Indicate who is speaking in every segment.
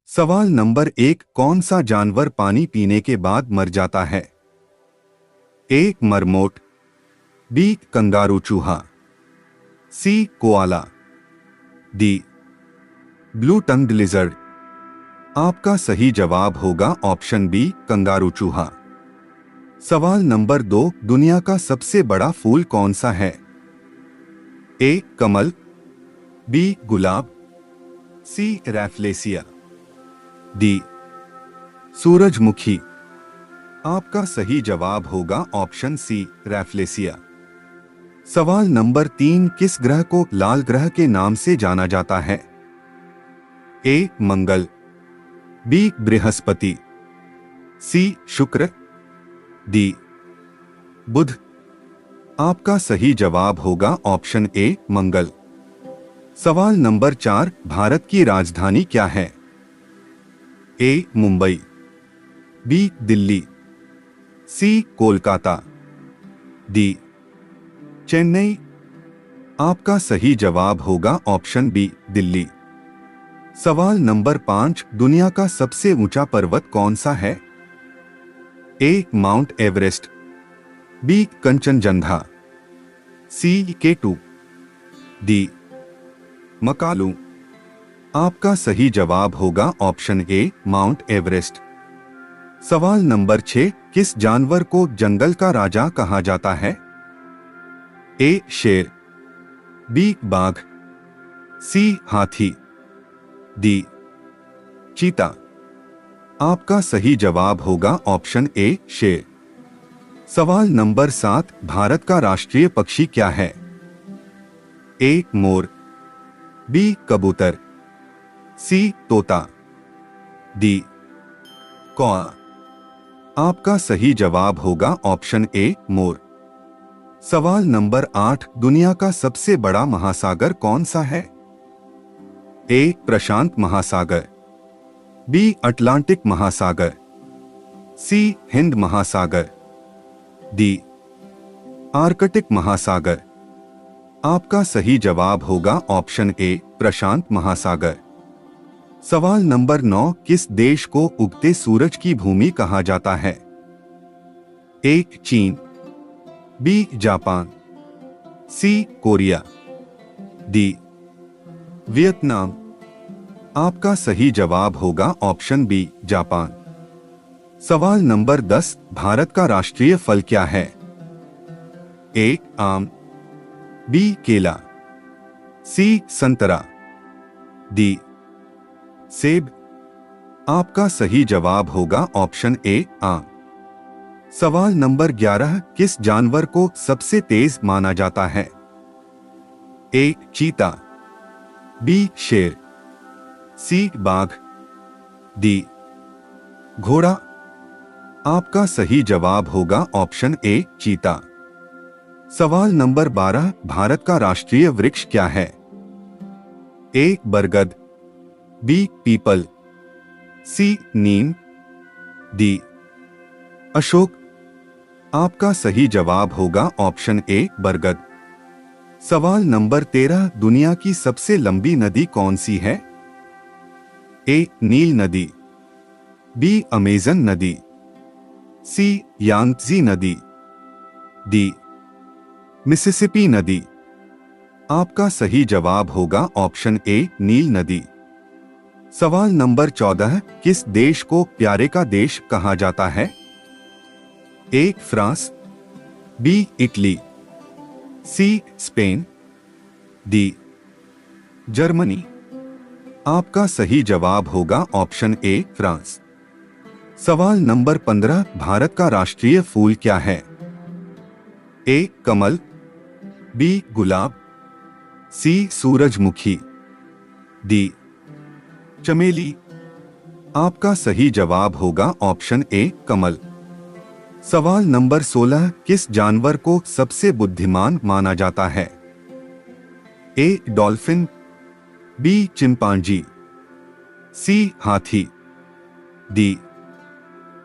Speaker 1: सवाल नंबर 1, कौन सा जानवर पानी पीने के बाद मर जाता है? ए. Marmot, B. कंगारू चूहा, C. Koala, D. Blue tongued lizard. आपका सही जवाब होगा ऑप्शन बी, कंगारू चूहा। सवाल नंबर 2, दुनिया का सबसे बड़ा फूल कौन सा है? ए. कमल, बी. गुलाब, सी. रैफ्लेसिया, डी. सूरजमुखी। आपका सही जवाब होगा ऑप्शन सी, रैफ्लेसिया। सवाल नंबर 3, किस ग्रह को लाल ग्रह के नाम से जाना जाता है? ए. मंगल, बी. बृहस्पति, सी. शुक्र, डी. बुध। आपका सही जवाब होगा ऑप्शन ए, मंगल। सवाल नंबर 4, भारत की राजधानी क्या है? ए. मुंबई, बी. दिल्ली, सी. कोलकाता, डी. चेन्नई। आपका सही जवाब होगा ऑप्शन बी, दिल्ली। सवाल नंबर 5, दुनिया का सबसे ऊंचा पर्वत कौन सा है? A. Mount Everest, B. Kanchenjunga, C. K2, D. Makalu. आपका सही जवाब होगा ऑप्शन ए, माउंट एवरेस्ट। सवाल नंबर 6, किस जानवर को जंगल का राजा कहा जाता है? ए. शेर, बी. बाघ, सी. हाथी, डी. चीता। आपका सही जवाब होगा ऑप्शन ए, शेर। सवाल नंबर 7, भारत का राष्ट्रीय पक्षी क्या है? ए. मोर, बी. कबूतर, सी. तोता, डी. कौआ। आपका सही जवाब होगा ऑप्शन ए, मोर। सवाल नंबर 8, दुनिया का सबसे बड़ा महासागर कौन सा है? ए. प्रशांत महासागर, बी. अटलांटिक महासागर, सी. हिंद महासागर, डी. आर्कटिक महासागर। आपका सही जवाब होगा ऑप्शन ए, प्रशांत महासागर। सवाल नंबर 9, किस देश को उगते सूरज की भूमि कहा जाता है? ए. चीन, B. Japan, C. Korea, D. Vietnam. आपका सही जवाब होगा ऑप्शन बी, जापान। सवाल नंबर 10, भारत का राष्ट्रीय फल क्या है? ए. आम, बी. केला, सी. संतरा, डी. सेब। आपका सही जवाब होगा ऑप्शन ए, आम। सवाल नंबर 11, किस जानवर को सबसे तेज माना जाता है? ए. चीता, बी. शेर, सी. बाघ, डी. घोड़ा। आपका सही जवाब होगा ऑप्शन ए, चीता। सवाल नंबर 12, भारत का राष्ट्रीय वृक्ष क्या है? ए. बरगद, बी. पीपल, सी. नीम, डी. अशोक। आपका सही जवाब होगा ऑप्शन ए, बरगद। सवाल नंबर 13, दुनिया की सबसे लंबी नदी कौन सी है? ए. नील नदी, बी. अमेजन नदी, सी. यांगत्जी नदी, डी. मिसिसिपी नदी। आपका सही जवाब होगा ऑप्शन ए, नील नदी। सवाल नंबर 14, किस देश को प्यारे का देश कहा जाता है? A. France, B. Italy, C. Spain, D. Germany. आपका सही जवाब होगा ऑप्शन ए, फ्रांस। सवाल नंबर 15, भारत का राष्ट्रीय फूल क्या है? ए. कमल, बी. गुलाब, सी. सूरजमुखी, डी. चमेली। आपका सही जवाब होगा ऑप्शन ए, कमल। सवाल नंबर 16, किस जानवर को सबसे बुद्धिमान माना जाता है? A. Dolphin, B. Chimpanzee, C. हाथी, डी.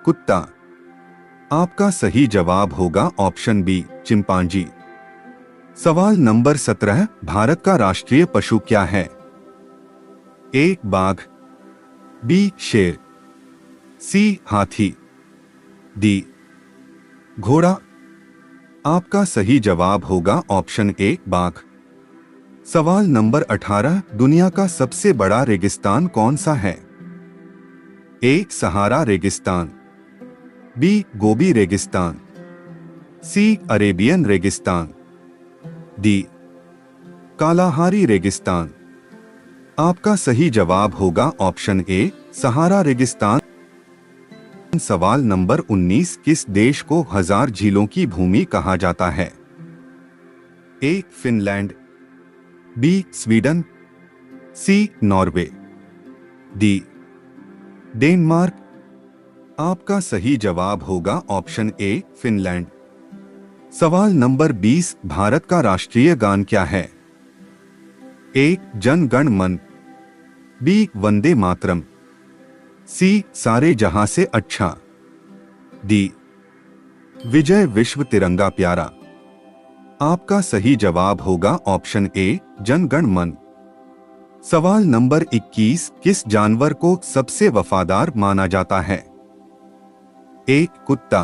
Speaker 1: कुत्ता। आपका सही जवाब होगा ऑप्शन बी, चिंपांजी। सवाल नंबर 17, भारत का राष्ट्रीय पशु क्या है? ए. बाघ, बी शेर, सी हाथी, डी घोड़ा। आपका सही जवाब होगा ऑप्शन ए बाघ। सवाल नंबर 18, दुनिया का सबसे बड़ा रेगिस्तान कौन सा है? ए सहारा रेगिस्तान, बी गोबी रेगिस्तान, सी अरेबियन रेगिस्तान, डी कालाहारी रेगिस्तान। आपका सही जवाब होगा ऑप्शन ए सहारा रेगिस्तान। सवाल नंबर 19, किस देश को हजार झीलों की भूमि कहा जाता है? ए फिनलैंड, बी स्वीडन, सी नॉर्वे, डी डेनमार्क। आपका सही जवाब होगा ऑप्शन ए फिनलैंड। सवाल नंबर 20, भारत का राष्ट्रीय गान क्या है? ए जन गण मन, बी वंदे मातरम, सी सारे जहां से अच्छा, डी विजय विश्व तिरंगा प्यारा। आपका सही जवाब होगा ऑप्शन ए जन गण मन। सवाल नंबर 21, किस जानवर को सबसे वफादार माना जाता है? ए कुत्ता,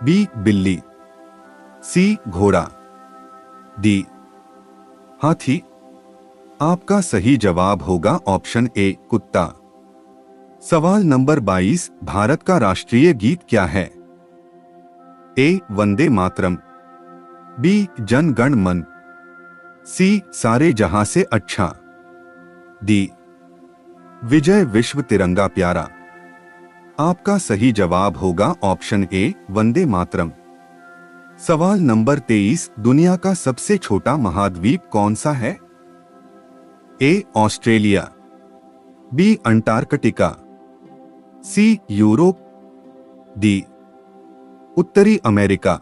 Speaker 1: बी बिल्ली, सी घोड़ा, डी हाथी। आपका सही जवाब होगा ऑप्शन ए कुत्ता। सवाल नंबर 22, भारत का राष्ट्रीय गीत क्या है? ए वंदे मातरम, बी जन गण मन, सी सारे जहां से अच्छा, डी विजय विश्व तिरंगा प्यारा। आपका सही जवाब होगा ऑप्शन ए वंदे मातरम। सवाल नंबर 23, दुनिया का सबसे छोटा महाद्वीप कौन सा है? A Australia, B Antarctica, C Europe, D उत्तरी अमेरिका।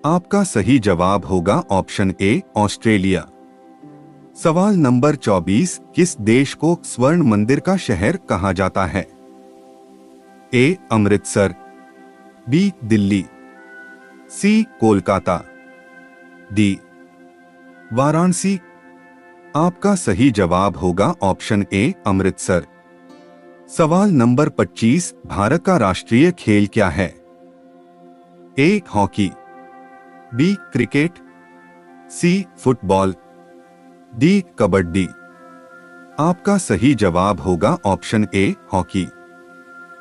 Speaker 1: आपका सही जवाब होगा ऑप्शन ए ऑस्ट्रेलिया। सवाल नंबर 24, किस देश को स्वर्ण मंदिर का शहर कहा जाता है? ए अमृतसर, बी दिल्ली, सी कोलकाता, डी वाराणसी। आपका सही जवाब होगा ऑप्शन ए अमृतसर। सवाल नंबर 25, भारत का राष्ट्रीय खेल क्या है? A hockey, B cricket, C football, D kabaddi. आपका सही जवाब होगा ऑप्शन ए हॉकी।